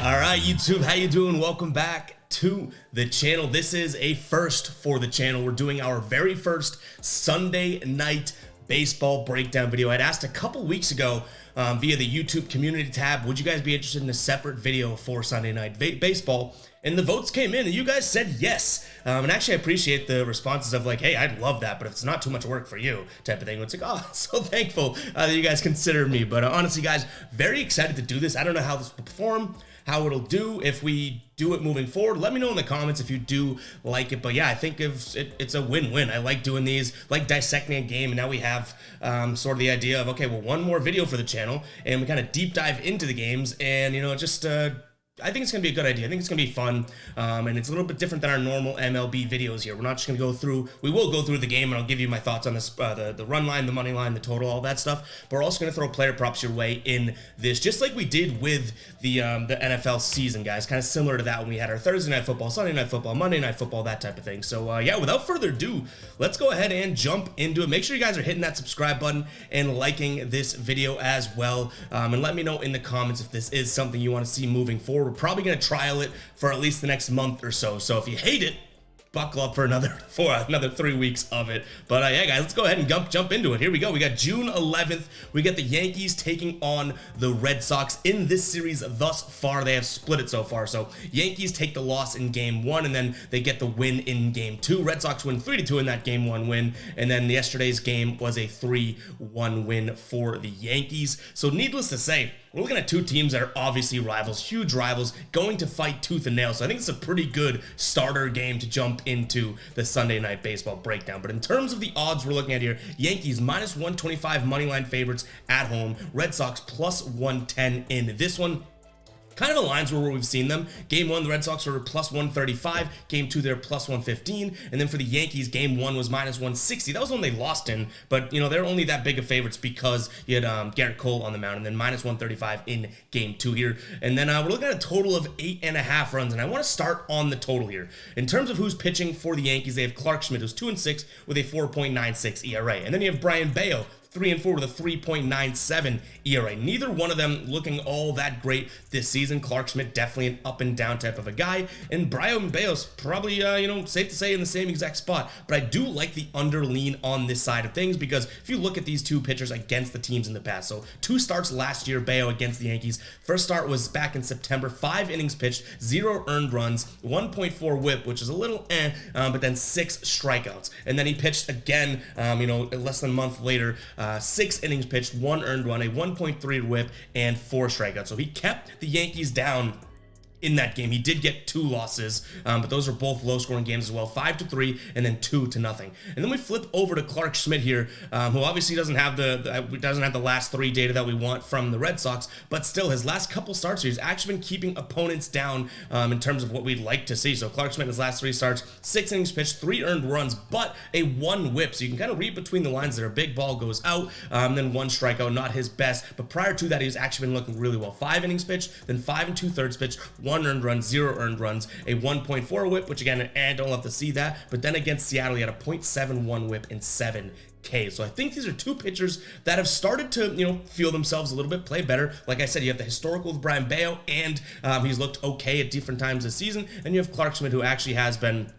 All right, YouTube, how you doing? Welcome back to the channel. This is a first for the channel. We're doing our very first Sunday night baseball breakdown video. I'd asked a couple weeks ago via the YouTube community tab, would you guys be interested in a separate video for Sunday night baseball? And the votes came in and you guys said yes. And actually I appreciate the responses of like, hey, I'd love that, but if it's not too much work for you type of thing. It's like, oh, so thankful that you guys considered me. But honestly, guys, very excited to do this. I don't know how this will perform, how it'll do if we do it moving forward. Let me know in the comments if you do like it. But yeah, I think it's a win-win. I like doing these, like dissecting a game, and now we have sort of the idea of, okay, well, one more video for the channel, and we kind of deep dive into the games, and, you know, just I think it's going to be a good idea. I think it's going to be fun, and it's a little bit different than our normal MLB videos here. We're not just going to go through, we will go through the game, and I'll give you my thoughts on this, the run line, the money line, the total, all that stuff, but we're also going to throw player props your way in this, just like we did with the NFL season, guys, kind of similar to that when we had our Thursday night football, Sunday night football, Monday night football, that type of thing. So yeah, without further ado, let's go ahead and jump into it. Make sure you guys are hitting that subscribe button and liking this video as well, and let me know in the comments if this is something you want to see moving forward. We're probably going to trial it for at least the next month or so. So if you hate it, buckle up for another 3 weeks of it. But yeah, guys, let's go ahead and jump into it. Here we go. We got June 11th. We got the Yankees taking on the Red Sox. In this series thus far, they have split it so far. So Yankees take the loss in game 1, and then they get the win in game 2. Red Sox win 3-2 in that game 1 win. And then yesterday's game was a 3-1 win for the Yankees. So needless to say, we're looking at two teams that are obviously rivals, huge rivals, going to fight tooth and nail. So I think it's a pretty good starter game to jump into the Sunday night baseball breakdown. But in terms of the odds we're looking at here, Yankees minus 125 money line favorites at home, Red Sox plus 110 in this one. Kind of aligns with where we've seen them. Game 1, the Red Sox were plus 135. Game 2, they're plus 115. And then for the Yankees, game 1 was minus 160. That was when they lost in, but, you know, they're only that big of favorites because you had Garrett Cole on the mound, and then minus 135 in game 2 here. And then we're looking at a total of 8.5 runs, and I want to start on the total here. In terms of who's pitching for the Yankees, they have Clark Schmidt, who's 2-6 with a 4.96 ERA. And then you have Brian Bayo, 3-4 with a 3.97 ERA. Neither one of them looking all that great this season. Clark Schmidt definitely an up and down type of a guy, and Brian Bayo's probably you know, safe to say in the same exact spot. But I do like the under lean on this side of things, because if you look at these two pitchers against the teams in the past, so 2 starts last year, Bayo against the Yankees. First start was back in September, 5 innings pitched, 0 earned runs, 1.4 whip, which is a little but then 6 strikeouts. And then he pitched again, you know, less than a month later, 6 innings pitched, 1 earned run, a 1.3 whip, and 4 strikeouts. So he kept the Yankees down in that game. He did get 2 losses, but those are both low-scoring games as well, 5-3 and then 2-0. And then we flip over to Clark Schmidt here, who obviously doesn't have the last 3 data that we want from the Red Sox, but still his last couple starts here, he's actually been keeping opponents down in terms of what we'd like to see. So Clark Schmidt in his last 3 starts, 6 innings pitched, 3 earned runs, but a 1 whip. So you can kind of read between the lines there. A big ball goes out, then 1 strikeout, not his best. But prior to that, he's actually been looking really well. 5 innings pitched, then 5 2/3 pitched, 1 earned run, 0 earned runs, a 1.4 whip, which again, I don't love to see that. But then against Seattle, he had a .71 whip and 7 Ks. So I think these are two pitchers that have started to, you know, feel themselves a little bit, play better. Like I said, you have the historical with Brian Bayo, and he's looked okay at different times this season. And you have Clark Schmidt, who actually has been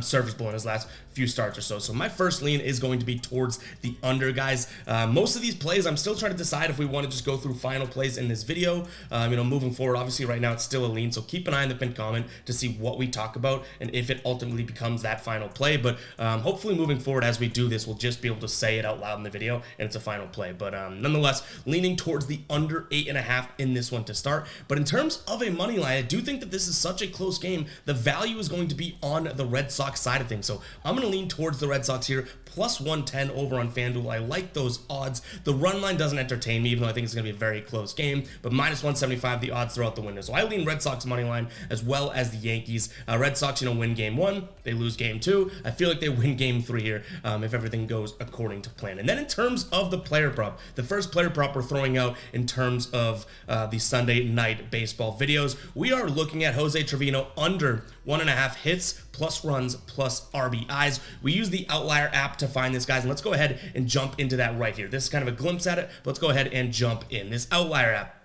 serviceable in his last few starts or so. So my first lean is going to be towards the under, guys. Most of these plays, I'm still trying to decide if we want to just go through final plays in this video. You know, moving forward, obviously right now it's still a lean, so keep an eye on the pinned comment to see what we talk about and if it ultimately becomes that final play. But hopefully moving forward as we do this, we'll just be able to say it out loud in the video and it's a final play. But nonetheless, leaning towards the under 8.5 in this one to start. But in terms of a money line, I do think that this is such a close game. The value is going to be on the Red Sox side of things. So I'm going to lean towards the Red Sox here, plus 110 over on FanDuel. I like those odds. The run line doesn't entertain me, even though I think it's going to be a very close game, but minus 175, the odds throughout the window. So I lean Red Sox money line as well as the Yankees. Red Sox, you know, win game 1, they lose game 2. I feel like they win game 3 here if everything goes according to plan. And then in terms of the player prop, the first player prop we're throwing out in terms of the Sunday night baseball videos, we are looking at Jose Trevino under 1.5 hits, plus runs, plus RBIs. We use the Outlier app to find this, guys, and let's go ahead and jump into that right here. This is kind of a glimpse at it, but let's go ahead and jump in. This Outlier app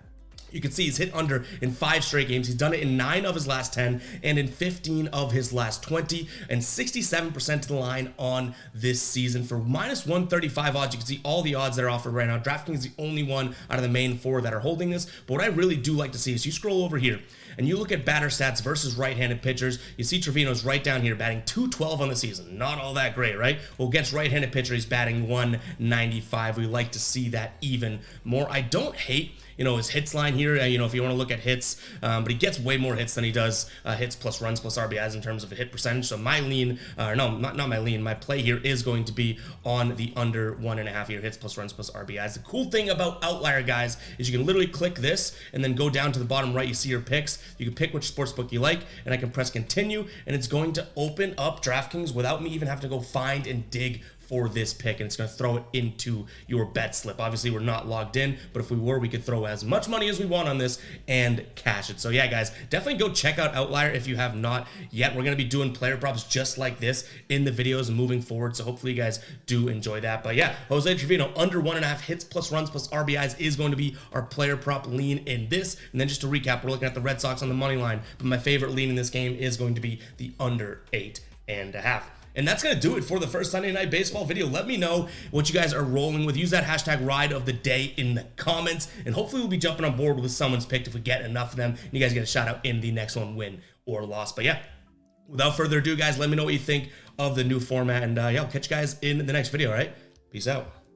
You can see he's hit under in 5 straight games. He's done it in 9 of his last 10 and in 15 of his last 20, and 67% to the line on this season. For minus 135 odds, you can see all the odds that are offered right now. DraftKings is the only one out of the main 4 that are holding this. But what I really do like to see is you scroll over here and you look at batter stats versus right-handed pitchers. You see Trevino's right down here batting 212 on the season. Not all that great, right? Well, against right-handed pitcher, he's batting 195. We like to see that even more. I don't hate his hits line here, if you want to look at hits, but he gets way more hits than he does hits plus runs plus RBIs in terms of a hit percentage. So my lean, not my lean, my play here is going to be on the under 1.5 year hits plus runs plus RBIs. The cool thing about Outlier, guys, is you can literally click this and then go down to the bottom right. You see your picks. You can pick which sportsbook you like, and I can press continue, and it's going to open up DraftKings without me even having to go find and dig for this pick, and it's going to throw it into your bet slip. Obviously, we're not logged in, but if we were, we could throw as much money as we want on this and cash it. So yeah, guys, definitely go check out Outlier if you have not yet. We're going to be doing player props just like this in the videos moving forward, so hopefully you guys do enjoy that. But yeah, Jose Trevino under 1.5 hits plus runs plus RBIs is going to be our player prop lean in this. And then just to recap, we're looking at the Red Sox on the money line, but my favorite lean in this game is going to be the under 8.5. And that's going to do it for the first Sunday Night Baseball video. Let me know what you guys are rolling with. Use that hashtag ride of the day in the comments. And hopefully we'll be jumping on board with someone's picked if we get enough of them. And you guys get a shout out in the next one, win or loss. But yeah, without further ado, guys, let me know what you think of the new format. And yeah, I'll catch you guys in the next video, all right? Peace out.